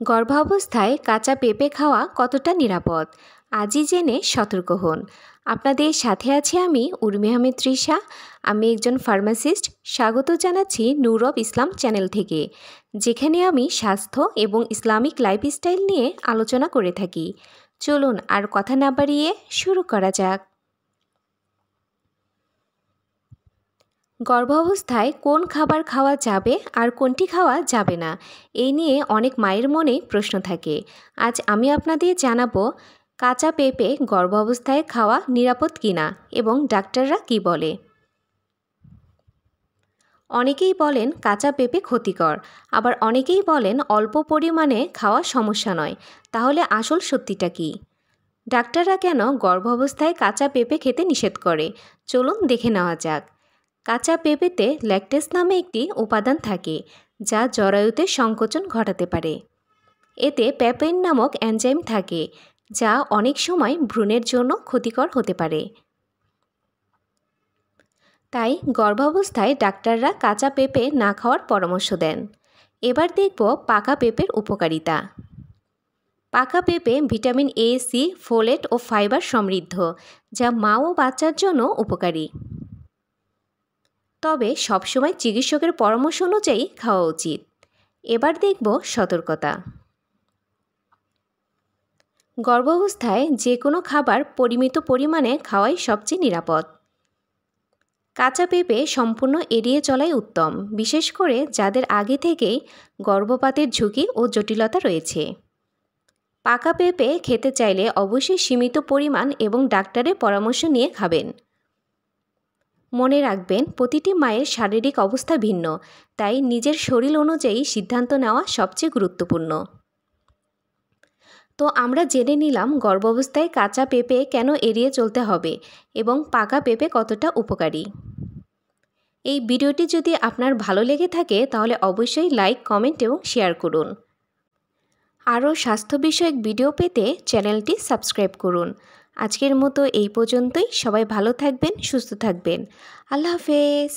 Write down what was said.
গর্ভাবস্থায় কাঁচা পেঁপে খাওয়া কতটা নিরাপদ আজই জেনে সতর্ক হন। আপনাদের সাথে আছি আমি উর্মি আহমেদ তৃষা। আমি একজন ফার্মাসিস্ট। স্বাগত জানাচ্ছি নূর অব ইসলাম চ্যানেল থেকে, যেখানে আমি স্বাস্থ্য এবং ইসলামিক লাইফস্টাইল নিয়ে আলোচনা করে থাকি। চলুন আর কথা না বাড়িয়ে শুরু করা যাক। গর্ভাবস্থায় কোন খাবার খাওয়া যাবে আর কোনটি খাওয়া যাবে না, এই নিয়ে অনেক মায়ের মনে প্রশ্ন থাকে। আজ আমি আপনাদের জানাবো কাঁচা পেঁপে গর্ভাবস্থায় খাওয়া নিরাপদ কিনা এবং ডাক্তাররা কি বলে। অনেকেই বলেন কাঁচা পেঁপে ক্ষতিকর, আবার অনেকেই বলেন অল্প পরিমাণে খাওয়া সমস্যা নয়। তাহলে আসল সত্যিটা কি? ডাক্তাররা কেন গর্ভাবস্থায় কাঁচা পেঁপে খেতে নিষেধ করে, চলুন দেখে নেওয়া যাক। কাঁচা পেঁপেতে ল্যাকটেজ নামে একটি উপাদান থাকে, যা জরায়ুতে সংকোচন ঘটাতে পারে। এতে পেপেইন নামক এনজাইম থাকে, যা অনেক সময় ভ্রূণের জন্য ক্ষতিকর হতে পারে। তাই গর্ভাবস্থায় ডাক্তাররা কাঁচা পেঁপে না খাওয়ার পরামর্শ দেন। এবার দেখব পাকা পেঁপের উপকারিতা। পাকা পেঁপে ভিটামিন এ, সি, ফোলেট ও ফাইবার সমৃদ্ধ, যা মা ও বাচ্চার জন্য উপকারী। তবে সবসময় চিকিৎসকের পরামর্শ অনুযায়ী খাওয়া উচিত। এবার দেখব সতর্কতা। গর্ভাবস্থায় যে কোনো খাবার পরিমিত পরিমাণে খাওয়াই সবচেয়ে নিরাপদ। কাঁচা পেঁপে সম্পূর্ণ এড়িয়ে চলাই উত্তম, বিশেষ করে যাদের আগে থেকেই গর্ভপাতের ঝুঁকি ও জটিলতা রয়েছে। পাকা পেঁপে খেতে চাইলে অবশ্যই সীমিত পরিমাণ এবং ডাক্তারের পরামর্শ নিয়ে খাবেন। মনে রাখবেন, প্রতিটি মায়ের শারীরিক অবস্থা ভিন্ন, তাই নিজের শরীর অনুযায়ী সিদ্ধান্ত নেওয়া সবচেয়ে গুরুত্বপূর্ণ। তো আমরা জেনে নিলাম গর্ভাবস্থায় কাঁচা পেঁপে কেন এড়িয়ে চলতে হবে এবং পাকা পেঁপে কতটা উপকারী। এই ভিডিওটি যদি আপনার ভালো লেগে থাকে তাহলে অবশ্যই লাইক, কমেন্ট এবং শেয়ার করুন। আরও স্বাস্থ্য বিষয়ক ভিডিও পেতে চ্যানেলটি সাবস্ক্রাইব করুন। আজকের মতো এই পর্যন্তই। সবাই ভালো থাকবেন, সুস্থ থাকবেন। আল্লাহ হাফেজ।